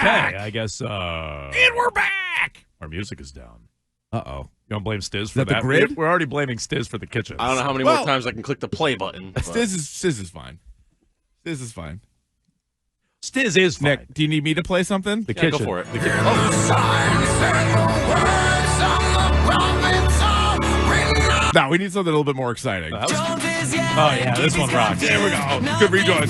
back. Okay, I guess. And we're back. Our music is down. Uh-oh. You want to blame Stiz for that the that? grid? We're already blaming Stiz for the kitchen. I don't know how many more times I can click the play button. Stiz is fine. Stiz is fine. Stiz is fine. Nick, do you need me to play something? The kitchen. Go for it. The kitchen. No, we need something a little bit more exciting. Oh, yeah, this one rocks. There we go. Good rejoin.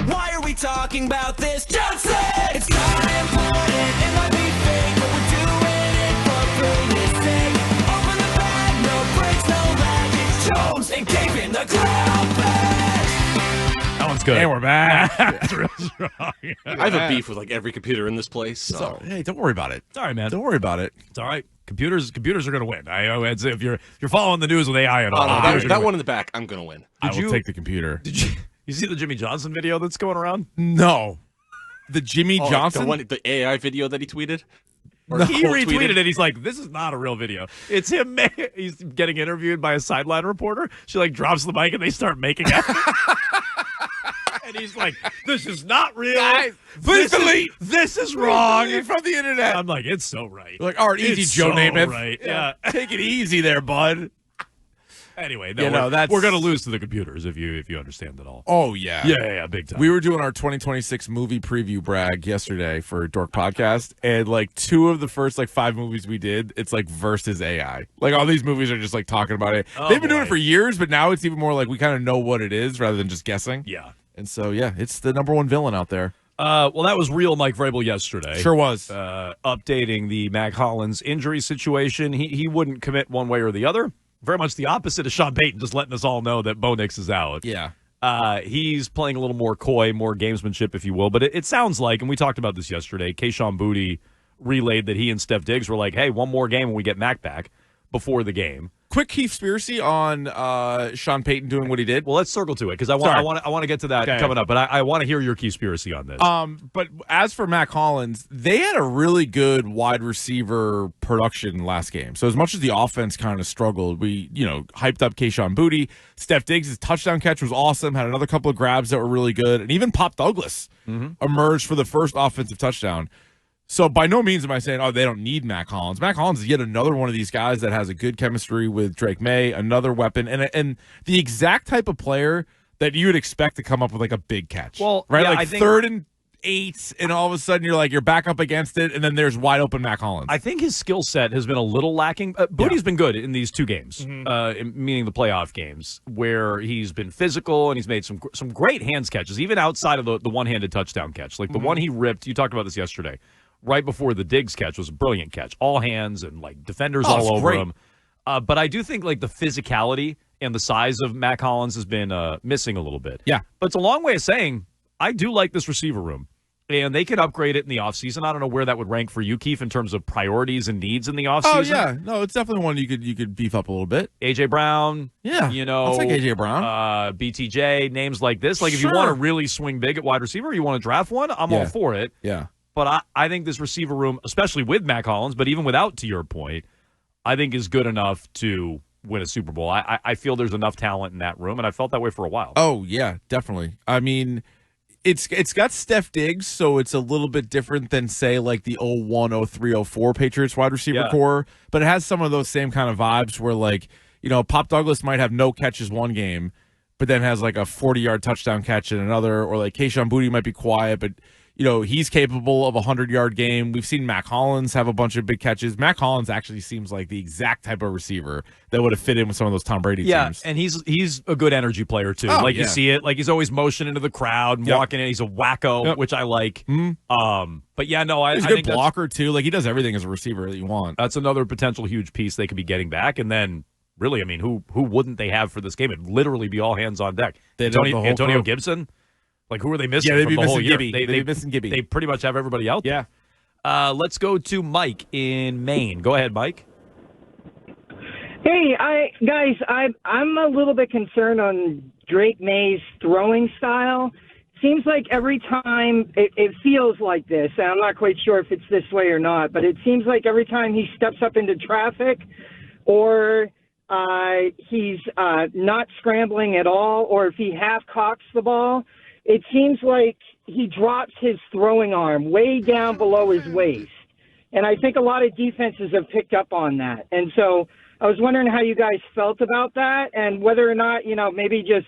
Why are we talking about this? Johnson! It's not important, it might be fake, but we're doing it for goodness sake. Open the bag, no breaks, no lag. It's Jones and Keefe in the crowd back. That one's good. And we're back. That's real strong. I have a beef with like every computer in this place. So. Hey, don't worry about it. It's all right, man. Don't worry about it. It's all right. Computers are going to win. I'd say if you're following the news with AI and all, that one in the back, I'm going to win. I will take the computer. Did you see the Jimmy Johnson video that's going around? No. The Jimmy Johnson? The AI video that he tweeted? No. He retweeted it. He's like, this is not a real video. It's him. He's getting interviewed by a sideline reporter. She like drops the mic and they start making out. And he's like, this is not real. Guys, please delete. This is wrong. Delete from the internet. I'm like, it's so right. You're like, all right, easy, It's Joe so Namath. Right. Yeah. Take it easy there, bud. Anyway, we're going to lose to the computers if you understand it all. Oh, yeah. Yeah, big time. We were doing our 2026 movie preview brag yesterday for Dork Podcast, and like 2 of the first like 5 movies we did, it's like versus AI. Like all these movies are just like talking about it. They've been doing it for years, but now it's even more like we kind of know what it is rather than just guessing. Yeah. And so, yeah, it's the number 1 villain out there. Well, that was real Mike Vrabel yesterday. Sure was. Updating the Mack Hollins injury situation. He wouldn't commit one way or the other. Very much the opposite of Sean Payton, just letting us all know that Bo Nix is out. Yeah. He's playing a little more coy, more gamesmanship, if you will. But it sounds like, and we talked about this yesterday, Kayshon Boutte relayed that he and Steph Diggs were like, hey, one more game when we get Mack back before the game. Quick conspiracy on Sean Payton doing what he did. Well, let's circle to it because I want to get to that coming up. But I want to hear your conspiracy on this. But as for Mack Hollins, they had a really good wide receiver production last game. So as much as the offense kind of struggled, we hyped up Kayshon Boutte. Steph Diggs' touchdown catch was awesome. Had another couple of grabs that were really good, and even Pop Douglas emerged for the first offensive touchdown. So by no means am I saying, they don't need Mack Hollins. Mack Hollins is yet another one of these guys that has a good chemistry with Drake Maye, another weapon, and the exact type of player that you would expect to come up with like a big catch. Well, right, yeah, like 3rd and 8, and all of a sudden you're back up against it, and then there's wide open Mack Hollins. I think his skill set has been a little lacking. Boutte's been good in these 2 games, meaning the playoff games, where he's been physical and he's made some great hands catches, even outside of the one-handed touchdown catch. Like the one he ripped, you talked about this yesterday, right before the Diggs catch was a brilliant catch. All hands and like defenders all over him. But I do think like the physicality and the size of Mack Hollins has been missing a little bit. Yeah. But it's a long way of saying I do like this receiver room. And they can upgrade it in the offseason. I don't know where that would rank for you, Keefe, in terms of priorities and needs in the offseason. Oh, yeah. No, it's definitely one you could beef up a little bit. A.J. Brown. Yeah. I'll take A.J. Brown. BTJ, names like this. Like if you want to really swing big at wide receiver, you want to draft one, I'm all for it. Yeah. But I think this receiver room, especially with Mack Hollins, but even without, to your point, I think is good enough to win a Super Bowl. I feel there's enough talent in that room, and I felt that way for a while. Oh, yeah, definitely. I mean, it's got Steph Diggs, so it's a little bit different than, say, like the 01, 03, 04 Patriots wide receiver core, but it has some of those same kind of vibes where, like, Pop Douglas might have no catches one game, but then has like a 40-yard touchdown catch in another, or like Kayshon Boutte might be quiet, but he's capable of a 100-yard game. We've seen Mack Hollins have a bunch of big catches. Mack Hollins actually seems like the exact type of receiver that would have fit in with some of those Tom Brady teams. Yeah, and he's a good energy player, too. You see it. Like, he's always motioning into the crowd and walking in. He's a wacko, which I like. But, yeah, no, he's a good blocker, too. Like, he does everything as a receiver that you want. That's another potential huge piece they could be getting back. And then, really, I mean, who wouldn't they have for this game? It'd literally be all hands on deck. Antonio Gibson? Like, who are they missing from the whole year? They'd be missing Gibby. They pretty much have everybody out there. Yeah. Let's go to Mike in Maine. Go ahead, Mike. Hey, I'm a little bit concerned on Drake Maye's throwing style. Seems like every time it feels like this, and I'm not quite sure if it's this way or not, but it seems like every time he steps up into traffic or he's not scrambling at all, or if he half cocks the ball, it seems like he drops his throwing arm way down below his waist. And I think a lot of defenses have picked up on that. And so I was wondering how you guys felt about that and whether or not, maybe just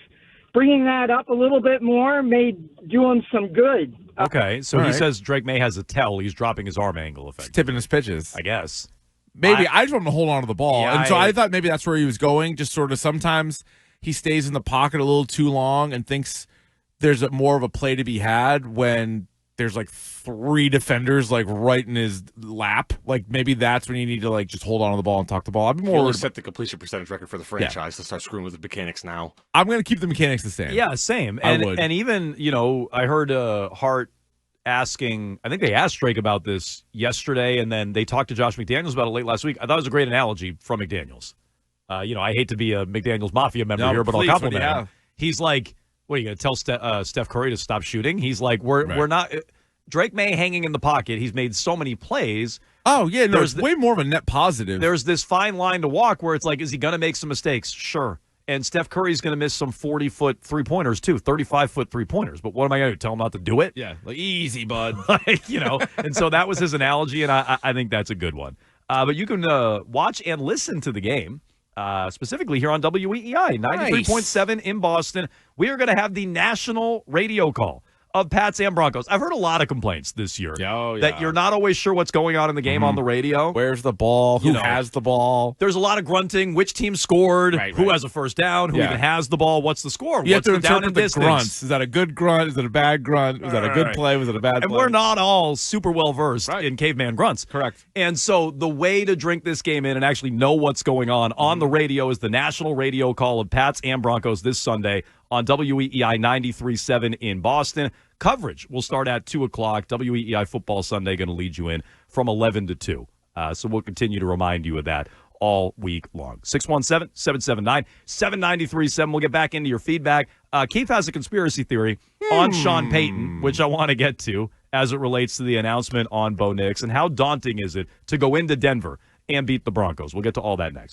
bringing that up a little bit more may do him some good. Okay, so he says Drake Maye has a tell. He's dropping his arm angle effect. Tipping his pitches. I guess. Maybe. I just want him to hold on to the ball. Yeah, and so I thought maybe that's where he was going. Just sort of sometimes he stays in the pocket a little too long and thinks there's more of a play to be had when there's like 3 defenders like right in his lap. Like maybe that's when you need to like just hold on to the ball and talk the ball. I'm More more set the completion percentage record for the franchise to start screwing with the mechanics now. I'm going to keep the mechanics the same. Yeah, same. I And would. and even, I heard Hart asking, I think they asked Drake about this yesterday, and then they talked to Josh McDaniels about it late last week. I thought it was a great analogy from McDaniels. I hate to be a McDaniels Mafia member here, but I'll compliment him. He's like, what are you going to tell Steph Curry to stop shooting? He's like, we're not Drake Maye hanging in the pocket. He's made so many plays. Oh, yeah, no, there's way more of a net positive. There's this fine line to walk where it's like, is he going to make some mistakes? Sure. And Steph Curry's going to miss some 40-foot three-pointers, too, 35-foot three-pointers. But what am I going to do? Tell him not to do it? Yeah, like easy, bud. And so that was his analogy, and I think that's a good one. But you can watch and listen to the game, specifically here on WEEI, 93.7 in Boston. We are going to have the national radio call of Pats and Broncos. I've heard a lot of complaints this year that you're not always sure what's going on in the game on the radio. Where's the ball? Who has the ball? There's a lot of grunting. Which team scored? Who has a first down? Who even has the ball? What's the score? You What's have to the down and interpret the distance? grunts. Is that a good grunt? Is it a bad grunt? Was that a good play? Was it a bad play? And we're not all super well versed in caveman grunts. Correct. And so the way to drink this game in and actually know what's going on the radio is the national radio call of Pats and Broncos this Sunday on WEEI 93.7 in Boston. Coverage will start at 2 o'clock. WEEI Football Sunday going to lead you in from 11 to 2. So we'll continue to remind you of that all week long. 617-779-7937. We'll get back into your feedback. Keith has a conspiracy theory on Sean Payton, which I want to get to as it relates to the announcement on Bo Nix. And how daunting is it to go into Denver and beat the Broncos? We'll get to all that next.